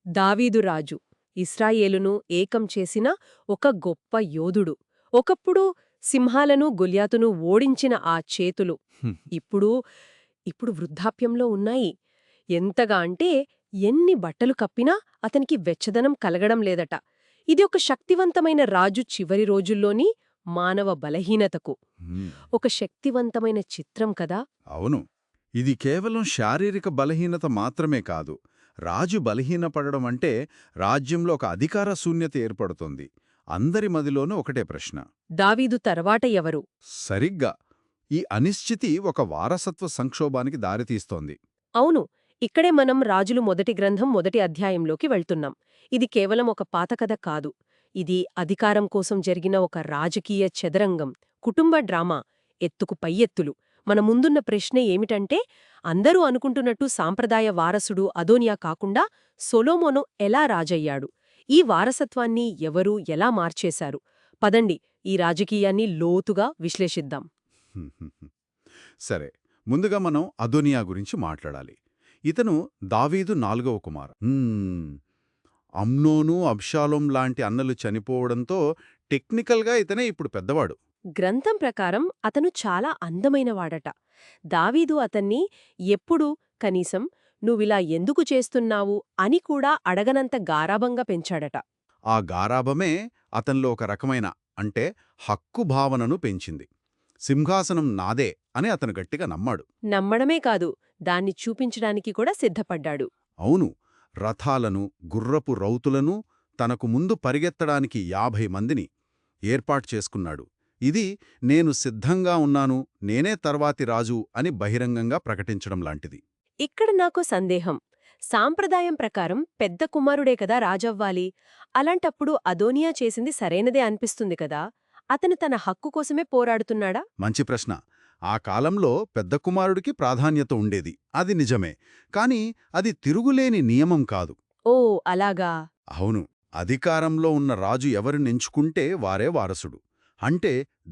దావీదు రాజు ఇశ్రాయేలును ఏకం చేసిన ఒక గొప్ప యోధుడు. ఒకప్పుడు సింహాలను గొల్యాతును ఓడించిన ఆ చేతులు హ్మ్. ఇప్పుడు ఇప్పుడు వృద్ధాప్యంలో ఉన్నాయి. ఎంతగా అంటే ఎన్ని బట్టలు కప్పినా అతనికి వెచ్చదనం కలగడం లేదట. ఇది ఒక శక్తివంతమైన రాజు చివరి రోజుల్లోని మానవ బలహీనతకు హ్మ్. ఒక శక్తివంతమైన చిత్రం కదా. అవును. ఇది కేవలం శారీరక బలహీనత మాత్రమే కాదు. రాజు బలహీనపడడం అంటే రాజ్యంలో ఒక అధికార శూన్యత ఏర్పడుతుంది. అందరి మదిలోనూ ఒకటే ప్రశ్న. దావీదు తర్వాత ఎవరు? సరిగ్గా ఈ అనిశ్చితి ఒక వారసత్వ సంక్షోభానికి దారితీస్తోంది. అవును, ఇక్కడే మనం రాజులు మొదటి గ్రంథం మొదటి అధ్యాయంలోకి వెళ్తున్నాం. ఇది కేవలం ఒక పాత కథ కాదు. ఇది అధికారం కోసం జరిగిన ఒక రాజకీయ చదరంగం, కుటుంబ డ్రామా, ఎత్తుకు పై ఎత్తులు. మన ముందున్న ప్రశ్న ఏమిటంటే, అందరూ అనుకుంటున్నట్టు సాంప్రదాయ వారసుడు అదోనియా కాకుండా సొలొమోను ఎలా రాజయ్యాడు? ఈ వారసత్వాన్ని ఎవరు ఎలా మార్చేశారు? పదండి, ఈ రాజకీయాన్ని లోతుగా విశ్లేషిద్దాం. హ్మ్. హ్మ్. హ్మ్. సరే, ముందుగా మనం అదోనియా గురించి మాట్లాడాలి. ఇతను దావీదు నాలుగవ కుమారు. అమ్నోను, అబ్షాలోం లాంటి అన్నలు చనిపోవడంతో టెక్నికల్గా ఇతనే ఇప్పుడు పెద్దవాడు. గ్రంథం ప్రకారం అతను చాలా అందమైనవాడట. దావీదు అతన్ని ఎప్పుడూ కనీసం నువ్విలా ఎందుకు చేస్తున్నావు అని కూడా అడగనంత గారాబంగా పెంచాడట. ఆ గారాబమే అతనిలో ఒక రకమైన అంటే హక్కు భావనను పెంచింది. సింహాసనం నాదే అని అతను గట్టిగా నమ్మాడు. నమ్మడమే కాదు, దాన్ని చూపించడానికి కూడా సిద్ధపడ్డాడు. అవును, రథాలను, గుర్రపు రౌతులను, తనకు ముందు పరిగెత్తడానికి 50 మందిని ఏర్పాటు చేసుకున్నాడు. ఇది నేను సిద్ధంగా ఉన్నాను, నేనే తర్వాతి రాజు అని బహిరంగంగా ప్రకటించడం లాంటిది. ఇక్కడ నాకు సందేహం. సాంప్రదాయం ప్రకారం పెద్ద కుమారుడే కదా రాజవ్వాలి. అలాంటప్పుడు అదోనియా చేసింది సరైనదే అనిపిస్తుంది కదా. అతను తన హక్కు కోసమే పోరాడుతున్నాడా? మంచి ప్రశ్న. ఆ కాలంలో పెద్ద కుమారుడికి ప్రాధాన్యత ఉండేది, అది నిజమే. కాని అది తిరుగులేని నియమం కాదు. ఓ, అలాగా. అవును, అధికారంలో ఉన్న రాజు ఎవరిని ఎంచుకుంటే వారే వారసుడు. అంటే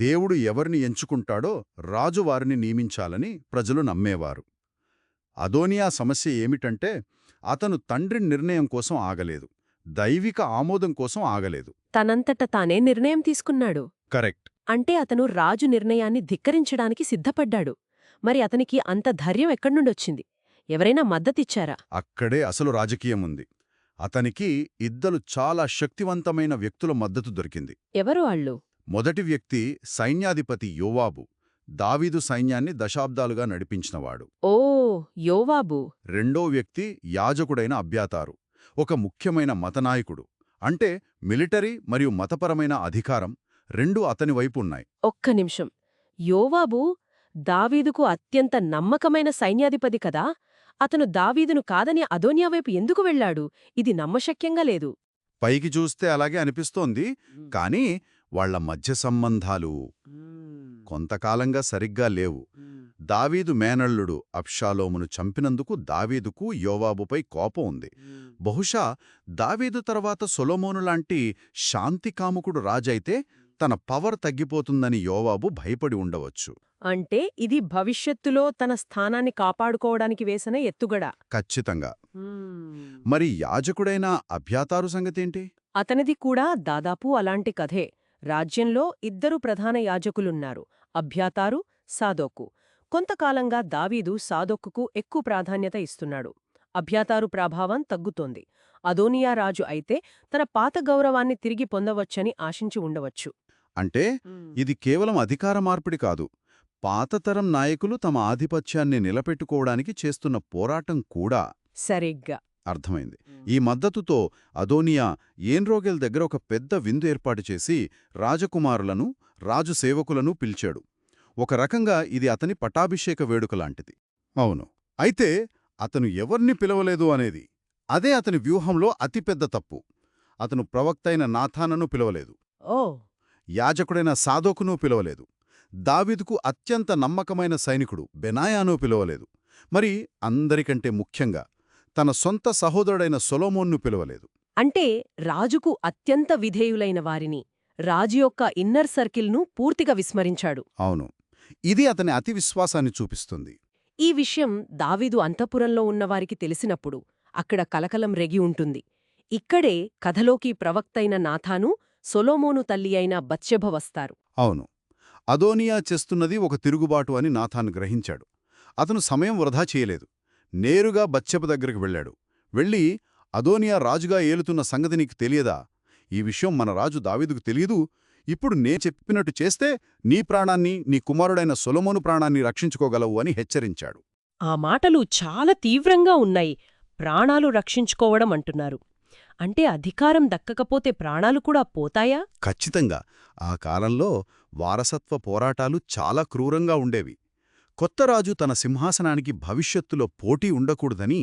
దేవుడు ఎవరిని ఎంచుకుంటాడో రాజు వారిని నియమించాలని ప్రజలు నమ్మేవారు. అదోనియా సమస్య ఏమిటంటే అతను తండ్రి నిర్ణయం కోసం ఆగలేదు, దైవిక ఆమోదం కోసం ఆగలేదు. తనంతట తానే నిర్ణయం తీసుకున్నాడు. కరెక్ట్. అంటే అతను రాజు నిర్ణయాన్ని ధిక్కరించడానికి సిద్ధపడ్డాడు. మరి అతనికి అంత ధైర్యం ఎక్కడ్నుండొచ్చింది? ఎవరైనా మద్దతిచ్చారా? అక్కడే అసలు రాజకీయముంది. అతనికి ఇద్దరు చాలా శక్తివంతమైన వ్యక్తుల మద్దతు దొరికింది. ఎవరు వాళ్ళు? మొదటి వ్యక్తి సైన్యాధిపతి యోవాబు, దావీదు సైన్యాన్ని దశాబ్దాలుగా నడిపించినవాడు. ఓ, యోవాబు. రెండో వ్యక్తి యాజకుడైన అబ్యాతారు, ఒక ముఖ్యమైన మతనాయకుడు. అంటే మిలిటరీ మరియు మతపరమైన అధికారం రెండూ అతని వైపు ఉన్నాయి. ఒక్క నిమిషం. యోవాబు దావీదుకు అత్యంత నమ్మకమైన సైన్యాధిపతి కదా. అతను దావీదును కాదని అదోనియా వైపు ఎందుకు వెళ్లాడు? ఇది నమ్మశక్యంగా లేదు. పైకి చూస్తే అలాగే అనిపిస్తోంది, కానీ వాళ్ల మధ్య సంబంధాలు కొంతకాలంగా సరిగ్గా లేవు. దావీదు మేనల్లుడు అబ్షాలోమును చంపినందుకు దావీదుకు యోవాబుపై కోపం ఉంది. బహుశా దావీదు తర్వాత సొలొమోను లాంటి శాంతికాముకుడు రాజైతే తన పవర్ తగ్గిపోతుందని యోవాబు భయపడి ఉండవచ్చు. అంటే ఇది భవిష్యత్తులో తన స్థానాన్ని కాపాడుకోవడానికి వేసిన ఎత్తుగడ. ఖచ్చితంగా. మరి యాజకుడైన అబ్యాతారు సంగతేంటి? అతనిది కూడా దాదాపు అలాంటి కథే. రాజ్యంలో ఇద్దరు ప్రధాన యాజకులున్నారు, అబ్యాతారు, సాదోకు. కొంతకాలంగా దావీదు సాదోక్కుకు ఎక్కువ ప్రాధాన్యత ఇస్తున్నాడు. అబ్యాతారు ప్రభావం తగ్గుతోంది. అదోనియా రాజు అయితే తన పాత గౌరవాన్ని తిరిగి పొందవచ్చని ఆశించి ఉండవచ్చు. అంటే ఇది కేవలం అధికార మార్పిడి కాదు, పాతతరం నాయకులు తమ ఆధిపత్యాన్ని నిలబెట్టుకోవడానికి చేస్తున్న పోరాటం కూడా. సరిగ్గా అర్థమైంది. ఈ మద్దతుతో అదోనియా ఏన్రోగెల్ దగ్గర ఒక పెద్ద విందు ఏర్పాటు చేసి రాజకుమారులను, రాజు సేవకులను పిలిచాడు. ఒక రకంగా ఇది అతని పటాభిషేక వేడుకలాంటిది. అవును. అయితే అతను ఎవర్ని పిలవలేదు అనేది అదే అతని వ్యూహంలో అతిపెద్ద తప్పు. అతను ప్రవక్తైన నాథానను పిలవలేదు, ఓ, యాజకుడైన సాదోకును పిలవలేదు, దావీదుకు అత్యంత నమ్మకమైన సైనికుడు బెనాయాను పిలవలేదు, మరి అందరికంటే ముఖ్యంగా తన సొంత సహోదరుడైన సొలొమోన్ను పిలవలేదు. అంటే రాజుకు అత్యంత విధేయులైన వారిని, రాజు యొక్క ఇన్నర్ సర్కిల్ను పూర్తిగా విస్మరించాడు. అవును, ఇది అతని అతి విశ్వాసాన్ని చూపిస్తుంది. ఈ విషయం దావీదు అంతఃపురంలో ఉన్నవారికి తెలిసినప్పుడు అక్కడ కలకలం రేగి ఉంటుంది. ఇక్కడే కథలోకి ప్రవక్తైన నాథాను, సొలొమోను తల్లి అయిన బత్షెబ వస్తారు. అవును. అదోనియా చేస్తున్నది ఒక తిరుగుబాటు అని నాథాన్ గ్రహించాడు. అతను సమయం వృధా చేయలేదు. నేరుగా బత్షెబ దగ్గరికి వెళ్ళాడు. వెళ్ళి, అదోనియా రాజుగా ఏలుతున్న సంగతి నీకు తెలియదా? ఈ విషయం మన రాజు దావీదుకు తెలియదు. ఇప్పుడు నే చెప్పినట్టు చేస్తే నీ ప్రాణాన్ని, నీ కుమారుడైన సొలొమోను ప్రాణాన్ని రక్షించుకోగలవు అని హెచ్చరించాడు. ఆ మాటలు చాలా తీవ్రంగా ఉన్నాయి. ప్రాణాలు రక్షించుకోవడం అంటున్నారు. అంటే అధికారం దక్కకపోతే ప్రాణాలు కూడా పోతాయా? ఖచ్చితంగా. ఆ కాలంలో వారసత్వ పోరాటాలు చాలా క్రూరంగా ఉండేవి. కొత్త రాజు తన సింహాసనానికి భవిష్యత్తులో పోటీ ఉండకూడదని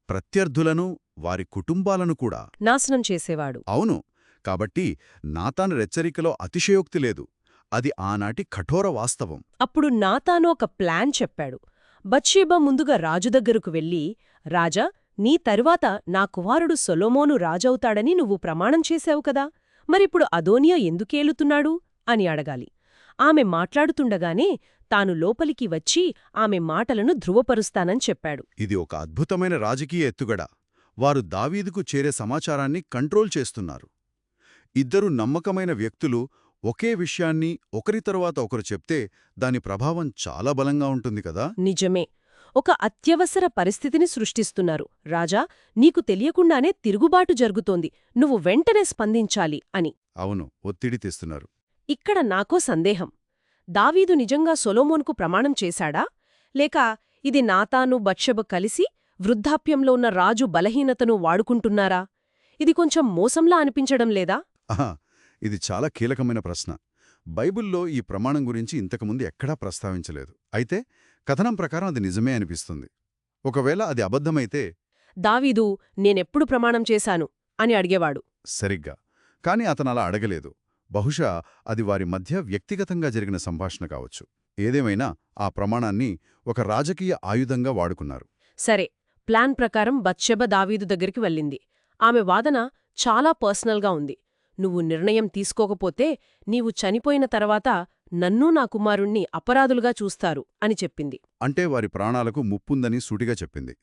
ప్రత్యర్థులను, వారి కుటుంబాలను కూడా నాశనం చేసేవాడు. అవును. కాబట్టి నాతాను హెచ్చరికలో అతిశయోక్తి లేదు. అది ఆనాటి కఠోర వాస్తవం. అప్పుడు నాతాను ఒక ప్లాన్ చెప్పాడు. బత్షెబ ముందుగా రాజు దగ్గరకు వెళ్ళి, రాజా, నీ తరువాత నా కుమారుడు సొలొమోను రాజవుతాడని నువ్వు ప్రమాణం చేశావు కదా, మరిప్పుడు అదోనియా ఎందుకేలుతున్నాడు అని అడగాలి. ఆమె మాట్లాడుతుండగానే తాను లోపలికి వచ్చి ఆమె మాటలను ధృవపరుస్తానని చెప్పాడు. ఇది ఒక అద్భుతమైన రాజకీయ ఎత్తుగడ. వారు దావీదుకు చేరే సమాచారాన్ని కంట్రోల్ చేస్తున్నారు. ఇద్దరు నమ్మకమైన వ్యక్తులు ఒకే విషయాన్ని ఒకరి తరువాత ఒకరు చెప్తే దాని ప్రభావం చాలా బలంగా ఉంటుంది కదా. నిజమే. ఒక అత్యవసర పరిస్థితిని సృష్టిస్తున్నారు. రాజా, నీకు తెలియకుండానే తిరుగుబాటు జరుగుతోంది, నువ్వు వెంటనే స్పందించాలి అని. అవును, ఒత్తిడి తెస్తున్నారు. ఇక్కడ నాకో సందేహం. దావీదు నిజంగా సొలొమోనుకు ప్రమాణం చేశాడా? లేక ఇది నాతాను, బత్షెబ కలిసి వృద్ధాప్యంలో ఉన్న రాజు బలహీనతను వాడుకుంటున్నారా? ఇది కొంచెం మోసంలా అనిపించడం లేదా? ఆహా, ఇది చాలా కీలకమైన ప్రశ్న. బైబిల్లో ఈ ప్రమాణం గురించి ఇంతకుముందు ఎక్కడా ప్రస్తావించలేదు. అయితే కథనం ప్రకారం అది నిజమే అనిపిస్తుంది. ఒకవేళ అది అబద్ధమైతే దావీదు నేనెప్పుడు ప్రమాణం చేశాను అని అడిగేవాడు. సరిగ్గా. కాని అతనలా అడగలేదు. బహుశా అది వారి మధ్య వ్యక్తిగతంగా జరిగిన సంభాషణ కావచ్చు. ఏదేమైనా ఆ ప్రమాణాన్ని ఒక రాజకీయ ఆయుధంగా వాడుకున్నారు. సరే, ప్లాన్ ప్రకారం బత్షెబ దావీదు దగ్గరికి వెళ్ళింది. ఆమె వాదన చాలా పర్సనల్గా ఉంది. నువ్వు నిర్ణయం తీసుకోకపోతే నీవు చనిపోయిన తర్వాత నన్నూ నా కుమారుణ్ణి అపరాధులుగా చూస్తారు అని చెప్పింది. అంటే వారి ప్రాణాలకు ముప్పుందని సూటిగా చెప్పింది.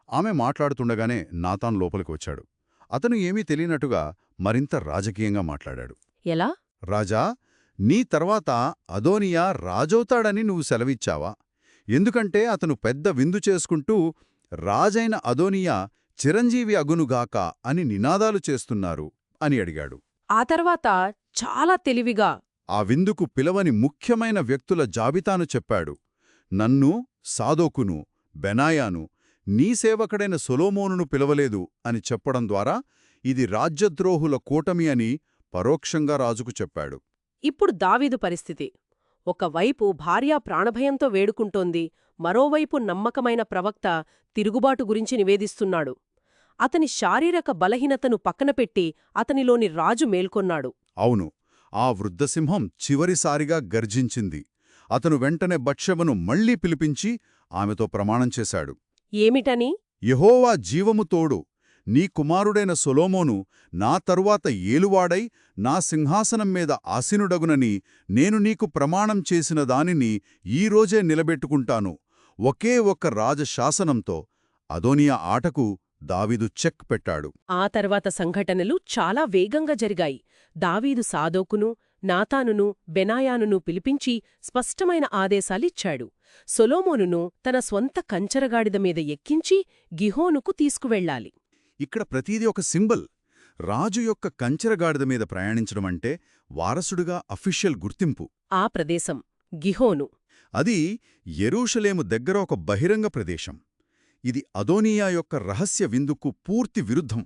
ఆమె మాట్లాడుతుండగానే నాతాన్ లోపలికి వచ్చాడు. అతను ఏమీ తెలియనట్టుగా మరింత రాజకీయంగా మాట్లాడాడు. ఎలా? రాజా, నీ తర్వాత అదోనియా రాజవుతాడని నువ్వు సెలవిచ్చావా? ఎందుకంటే అతను పెద్ద విందు చేసుకుంటూ రాజైన అదోనియా చిరంజీవి అగునుగాక అని నినాదాలు చేస్తున్నారు అని అడిగాడు. ఆ తర్వాత చాలా తెలివిగా ఆ విందుకు పిలవని ముఖ్యమైన వ్యక్తుల జాబితాను చెప్పాడు. నన్ను, సాదోకును, బెనాయాను, నీ సేవకుడైన సొలొమోనును పిలవలేదు అని చెప్పడం ద్వారా ఇది రాజ్యద్రోహుల కూటమి అని పరోక్షంగా రాజుకు చెప్పాడు. ఇప్పుడు దావీదు పరిస్థితి. ఒకవైపు భార్య ప్రాణభయంతో వేడుకుంటోంది, మరోవైపు నమ్మకమైన ప్రవక్త తిరుగుబాటు గురించి నివేదిస్తున్నాడు. అతని శారీరక బలహీనతను పక్కనపెట్టి అతనిలోని రాజు మేల్కొన్నాడు. అవును, ఆ వృద్ధసింహం చివరిసారిగా గర్జించింది. అతను వెంటనే బత్షెబను మళ్లీ పిలిపించి ఆమెతో ప్రమాణం చేశాడు. ఏమిటని? యెహోవా జీవము తోడు, నీ కుమారుడైన సొలొమోను నా తరువాత ఏలువాడై నా సింహాసనం మీద ఆసీనుడగునని నేను నీకు ప్రమాణం చేసిన దానిని ఈరోజే నిలబెట్టుకుంటాను. ఒకే ఒక్క రాజశాసనంతో అదోనియా ఆటకు దావీదు చెక్ పెట్టాడు. ఆ తర్వాత సంఘటనలు చాలా వేగంగా జరిగాయి. దావీదు సాదోకును, నాతానును, బెనాయానును పిలిపించి స్పష్టమైన ఆదేశాలిచ్చాడు. సొలొమోనును తన స్వంత కంచరగాడిద మీద ఎక్కించి గిహోనుకు తీసుకువెళ్ళాలి. ఇక్కడ ప్రతీది ఒక సింబల్. రాజు యొక్క కంచెరగాడిద మీద ప్రయాణించడమంటే వారసుడుగా అఫీషియల్ గుర్తింపు. ఆ ప్రదేశం గిహోను. అది యెరూషలేము దగ్గర ఒక బహిరంగ ప్రదేశం. ఇది అదోనియా యొక్క రహస్య విందుకు పూర్తి విరుద్ధం.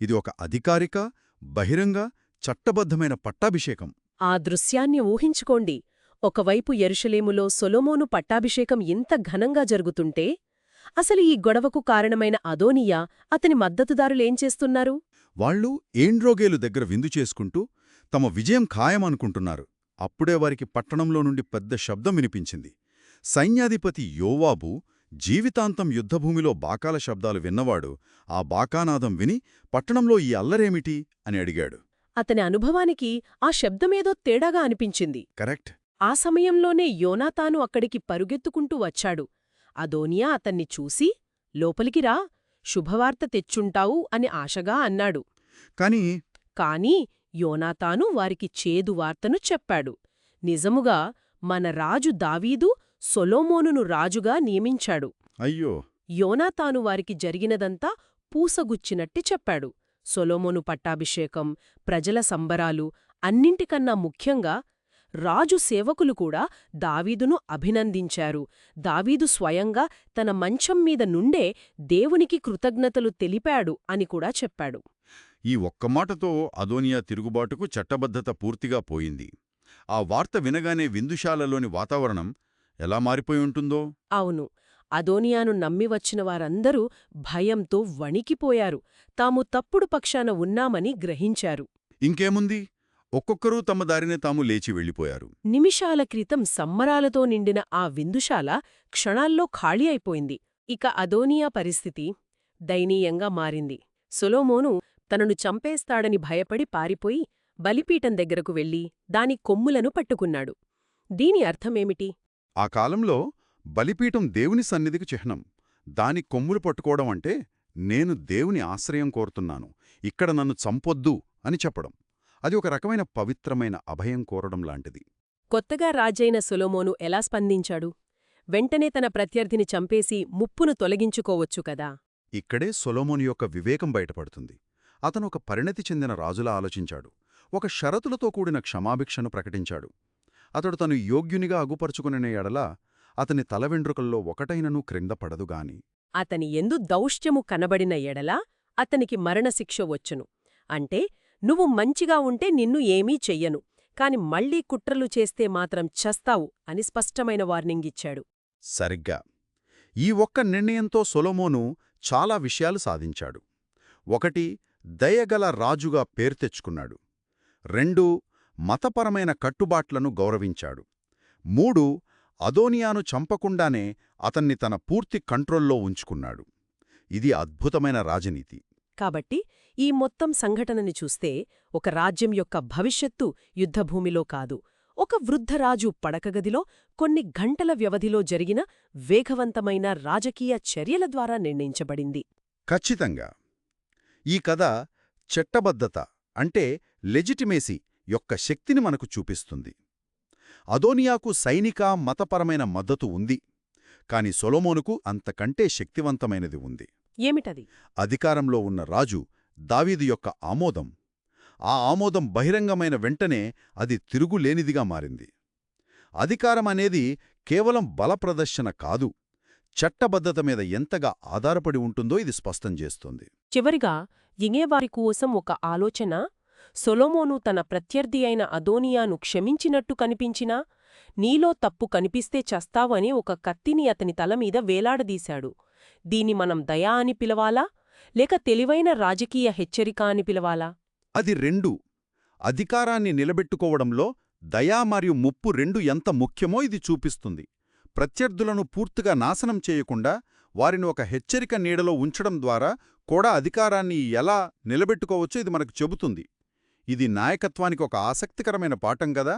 ఇది ఒక అధికారిక, బహిరంగ, చట్టబద్ధమైన పట్టాభిషేకం. ఆ దృశ్యాన్ని ఊహించుకోండి. ఒకవైపు యెరూషలేములో సొలొమోను పట్టాభిషేకం ఇంత ఘనంగా జరుగుతుంటే, అసలు ఈ గొడవకు కారణమైన అదోనియా, అతని మద్దతుదారులేం చేస్తున్నారు? వాళ్ళు ఏండ్రోగేలు దగ్గర విందు చేసుకుంటూ తమ విజయం ఖాయమనుకుంటున్నారు. అప్పుడే వారికి పట్టణంలో నుండి పెద్ద శబ్దం వినిపించింది. సైన్యాధిపతి యోవాబు, జీవితాంతం యుద్ధభూమిలో బాకాల శబ్దాలు విన్నవాడు, ఆ బాకానాదం విని పట్టణంలో ఈ అల్లరేమిటి అని అడిగాడు. అతని అనుభవానికి ఆ శబ్దమేదో తేడాగా అనిపించింది. కరెక్ట్. ఆ సమయంలోనే యోనాతాను అక్కడికి పరుగెత్తుకుంటూ వచ్చాడు. అదోనియా అతన్ని చూసి, లోపలికి రా, శుభవార్త తెచ్చుంటావు అని ఆశగా అన్నాడు. కాని యోనాతాను వారికి చేదు వార్తను చెప్పాడు. నిజముగా మన రాజు దావీదు సొలొమోనును రాజుగా నియమించాడు. అయ్యో! యోనాతాను వారికి జరిగినదంతా పూసగుచ్చినట్టి చెప్పాడు. సొలొమోను పట్టాభిషేకం, ప్రజల సంబరాలు, అన్నింటికన్నా ముఖ్యంగా రాజు సేవకులు కూడా దావీదును అభినందించారు. దావీదు స్వయంగా తన మంచం మీద నుండే దేవునికి కృతజ్ఞతలు తెలిపాడు అని కూడా చెప్పాడు. ఈ ఒక్క మాటతో అదోనియా తిరుగుబాటుకు చట్టబద్ధత పూర్తిగా పోయింది. ఆ వార్త వినగానే విందుశాలలోని వాతావరణం ఎలా మారిపోయి ఉంటుందో. అవును, అదోనియాను నమ్మి వచ్చిన వారందరూ భయంతో వణికిపోయారు. తాము తప్పుడు పక్షాన ఉన్నామని గ్రహించారు. ఇంకేముంది, ఒక్కొక్కరూ తమ దారినే తాము లేచి వెళ్ళిపోయారు. నిమిషాల క్రితం సంబరాలతో నిండిన ఆ విందుశాల క్షణాల్లో ఖాళీ అయిపోయింది. ఇక అదోనియా పరిస్థితి దయనీయంగా మారింది. సొలొమోను తనను చంపేస్తాడని భయపడి పారిపోయి బలిపీఠం దగ్గరకు వెళ్లి దాని కొమ్ములను పట్టుకున్నాడు. దీని అర్థమేమిటి? ఆ కాలంలో బలిపీఠం దేవుని సన్నిధికి చిహ్నం. దాని కొమ్ములు పట్టుకోవడం అంటే నేను దేవుని ఆశ్రయం కోరుతున్నాను, ఇక్కడ నన్ను చంపొద్దు అని చెప్పడం. అది ఒక రకమైన పవిత్రమైన అభయం కోరడం లాంటిది. కొత్తగా రాజైన సొలొమోను ఎలా స్పందించాడు? వెంటనే తన ప్రత్యర్థిని చంపేసి ముప్పును తొలగించుకోవచ్చు కదా. ఇక్కడే సొలొమోను యొక్క వివేకం బయటపడుతుంది. అతను ఒక పరిణతి చెందిన రాజులా ఆలోచించాడు. ఒక షరతులతో కూడిన క్షమాభిక్షను ప్రకటించాడు. అతడు తను యోగ్యునిగా అగుపరుచుకునే ఎడల అతని తల వెండ్రుకల్లో ఒకటైననూ క్రింద పడదుగాని అతని ఎందు దౌష్ట్యము కనబడిన ఎడల అతనికి మరణశిక్ష వచ్చును. అంటే నువ్వు మంచిగా ఉంటే నిన్ను ఏమీ చెయ్యను, కాని మళ్లీ కుట్రలు చేస్తే మాత్రం చస్తావు అని స్పష్టమైన వార్నింగిచ్చాడు. సరిగ్గా ఈ ఒక్క నిర్ణయంతో సొలొమోను చాలా విషయాలు సాధించాడు. 1 దయగల రాజుగా పేరు తెచ్చుకున్నాడు. 2 మతపరమైన కట్టుబాట్లను గౌరవించాడు. 3 అదోనియాను చంపకుండానే అతన్ని తన పూర్తి కంట్రోల్లో ఉంచుకున్నాడు. ఇది అద్భుతమైన రాజనీతి. కాబట్టి ఈ మొత్తం సంఘటనని చూస్తే ఒక రాజ్యం యొక్క భవిష్యత్తు యుద్ధభూమిలో కాదు, ఒక వృద్ధరాజు పడకగదిలో కొన్ని గంటల వ్యవధిలో జరిగిన వేగవంతమైన రాజకీయ చర్యల ద్వారా నిర్ణయించబడింది. ఖచ్చితంగా ఈ కథ చట్టబద్ధత అంటే లెజిటిమేసీ యొక్క శక్తిని మనకు చూపిస్తుంది. అదోనియాకు సైనిక మతపరమైన మద్దతు ఉంది, కాని సొలొమోనుకు అంతకంటే శక్తివంతమైనది ఉంది. ఏమిటది? అధికారంలో ఉన్న రాజు దావీదు యొక్క ఆమోదం. ఆ ఆమోదం బహిరంగమైన వెంటనే అది తిరుగులేనిదిగా మారింది. అధికారమనేది కేవలం బలప్రదర్శన కాదు, చట్టబద్ధత మీద ఎంతగా ఆధారపడి ఉంటుందో ఇది స్పష్టం చేస్తుంది. చివరిగా యింగేవారి కోసం ఒక ఆలోచన. సొలొమోను తన ప్రత్యర్థి అయిన అదోనియాను క్షమించినట్టు కనిపించినా, నీలో తప్పు కనిపిస్తే చస్తావు అని ఒక కత్తిని అతని తలమీద వేలాడదీశాడు. దీన్ని మనం దయా అని పిలవాలా, లేక తెలివైన రాజకీయ హెచ్చరిక అని పిలవాలా? అది 2. అధికారాన్ని నిలబెట్టుకోవడంలో దయా మరియు ముప్పు 2 ఎంత ముఖ్యమో ఇది చూపిస్తుంది. ప్రత్యర్థులను పూర్తిగా నాశనం చేయకుండా వారిని ఒక హెచ్చరిక నీడలో ఉంచడం ద్వారా కూడా అధికారాన్ని ఎలా నిలబెట్టుకోవచ్చో ఇది మనకు చెబుతుంది. ఇది నాయకత్వానికి ఒక ఆసక్తికరమైన పాఠం కదా.